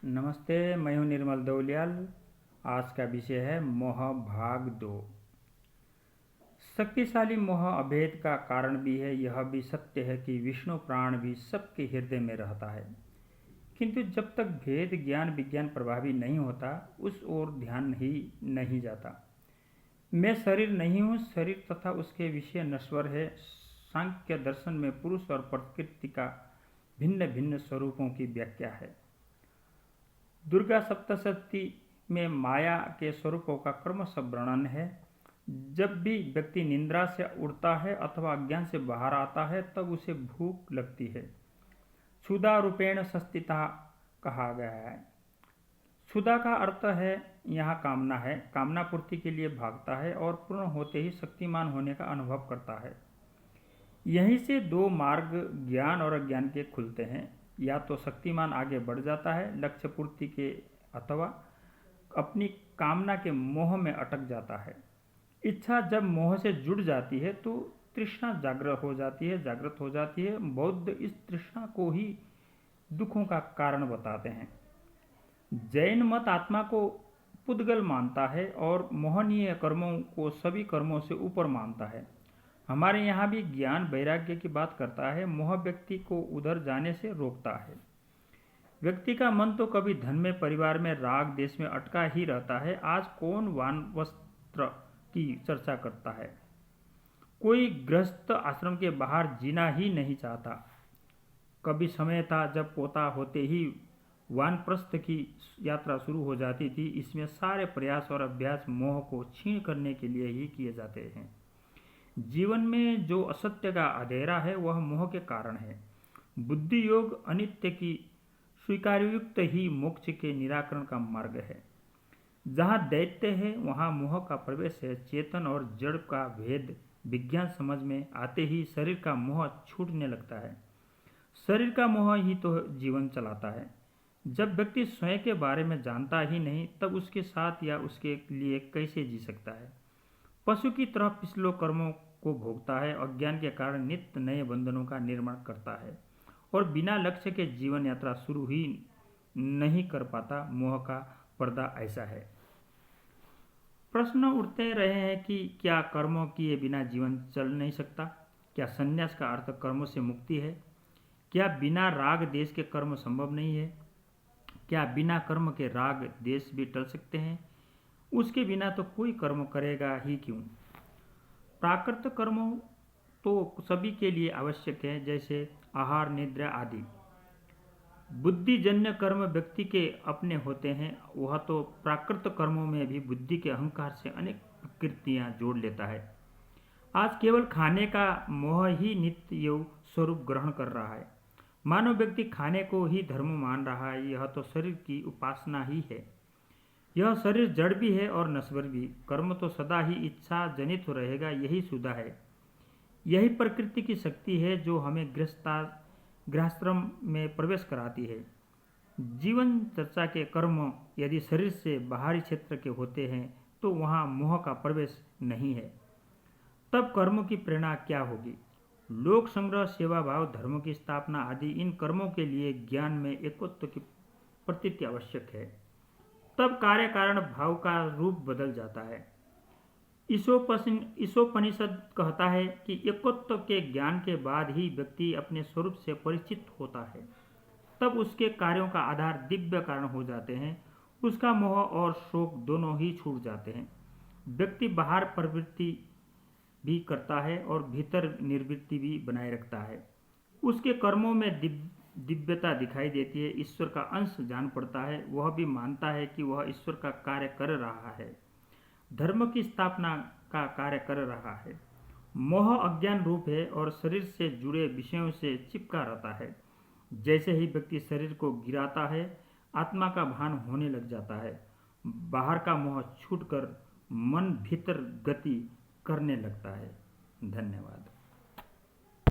नमस्ते, मैं हूँ निर्मल दौलियाल। आज का विषय है मोह भाग 2। शक्तिशाली मोह अभेद का कारण भी है। यह भी सत्य है कि विष्णु प्राण भी सबके हृदय में रहता है, किंतु जब तक भेद ज्ञान विज्ञान प्रभावी नहीं होता उस ओर ध्यान ही नहीं जाता। मैं शरीर नहीं हूँ, शरीर तथा उसके विषय नश्वर है। सांख्य दर्शन में पुरुष और प्रकृति का भिन्न भिन्न स्वरूपों की व्याख्या है। दुर्गा सप्तशती में माया के स्वरूपों का क्रमशः वर्णन है। जब भी व्यक्ति निद्रा से उठता है अथवा अज्ञान से बाहर आता है तब उसे भूख लगती है। क्षुधा रूपेण संस्थिता कहा गया है। क्षुधा का अर्थ है यहाँ कामना है, कामना पूर्ति के लिए भागता है और पूर्ण होते ही शक्तिमान होने का अनुभव करता है। यहीं से दो मार्ग ज्ञान और अज्ञान के खुलते हैं। या तो शक्तिमान आगे बढ़ जाता है लक्ष्य पूर्ति के, अथवा अपनी कामना के मोह में अटक जाता है। इच्छा जब मोह से जुड़ जाती है तो तृष्णा जागृत हो जाती है। बौद्ध इस तृष्णा को ही दुखों का कारण बताते हैं। जैन मत आत्मा को पुद्गल मानता है और मोहनीय कर्मों को सभी कर्मों से ऊपर मानता है। हमारे यहाँ भी ज्ञान वैराग्य की बात करता है। मोह व्यक्ति को उधर जाने से रोकता है। व्यक्ति का मन तो कभी धन में, परिवार में, राग देश में अटका ही रहता है। आज कौन वान वस्त्र की चर्चा करता है? कोई गृहस्थ आश्रम के बाहर जीना ही नहीं चाहता। कभी समय था जब पोता होते ही वानप्रस्थ की यात्रा शुरू हो जाती थी। इसमें सारे प्रयास और अभ्यास मोह को छीन करने के लिए ही किए जाते हैं। जीवन में जो असत्य का अंधेरा है वह मोह के कारण है। बुद्धि योग अनित्य की स्वीकारयुक्त ही मोक्ष के निराकरण का मार्ग है। जहाँ दैत्य है वहाँ मोह का प्रवेश है। चेतन और जड़ का भेद विज्ञान समझ में आते ही शरीर का मोह छूटने लगता है। शरीर का मोह ही तो जीवन चलाता है। जब व्यक्ति स्वयं के बारे में जानता ही नहीं तब उसके साथ या उसके लिए कैसे जी सकता है? पशु की तरह पिछले कर्मों को भोगता है, अज्ञान के कारण नित्य नए बंधनों का निर्माण करता है और बिना लक्ष्य के जीवन यात्रा शुरू ही नहीं कर पाता। मोह का पर्दा ऐसा है। प्रश्न उठते रहे हैं कि क्या कर्मों किए बिना जीवन चल नहीं सकता? क्या संन्यास का अर्थ कर्मों से मुक्ति है? क्या बिना राग देश के कर्म संभव नहीं है? क्या बिना कर्म के राग देश भी टल सकते हैं? उसके बिना तो कोई कर्म करेगा ही क्यों? प्राकृत कर्मों तो सभी के लिए आवश्यक है, जैसे आहार, निद्रा आदि। बुद्धिजन्य कर्म व्यक्ति के अपने होते हैं। वह तो प्राकृत कर्मों में भी बुद्धि के अहंकार से अनेक प्रकृतियां जोड़ लेता है। आज केवल खाने का मोह ही नित्य योग स्वरूप ग्रहण कर रहा है। मानव व्यक्ति खाने को ही धर्म मान रहा है। यह तो शरीर की उपासना ही है। यह शरीर जड़ भी है और नश्वर भी। कर्म तो सदा ही इच्छा जनित हो रहेगा, यही सुधा है। यही प्रकृति की शक्ति है जो हमें गृहस्थाश्रम में प्रवेश कराती है। जीवन चर्चा के कर्म यदि शरीर से बाहरी क्षेत्र के होते हैं तो वहाँ मोह का प्रवेश नहीं है। तब कर्मों की प्रेरणा क्या होगी? लोक संग्रह, सेवा भाव, धर्म की स्थापना आदि इन कर्मों के लिए ज्ञान में एकत्व की प्रतीति आवश्यक है। तब कार्य कारण भाव का रूप बदल जाता है। ईशोपनिषद कहता है कि एकत्व के ज्ञान के बाद ही व्यक्ति अपने स्वरूप से परिचित होता है। तब उसके कार्यों का आधार दिव्य कारण हो जाते हैं। उसका मोह और शोक दोनों ही छूट जाते हैं। व्यक्ति बाहर प्रवृत्ति भी करता है और भीतर निर्वृत्ति भी बनाए रखता है। उसके कर्मों में दिव्यता दिखाई देती है। ईश्वर का अंश जान पड़ता है। वह भी मानता है कि वह ईश्वर का कार्य कर रहा है, धर्म की स्थापना का कार्य कर रहा है। मोह अज्ञान रूप है और शरीर से जुड़े विषयों से चिपका रहता है। जैसे ही व्यक्ति शरीर को गिराता है आत्मा का भान होने लग जाता है। बाहर का मोह छूटकर मन भीतर गति करने लगता है। धन्यवाद।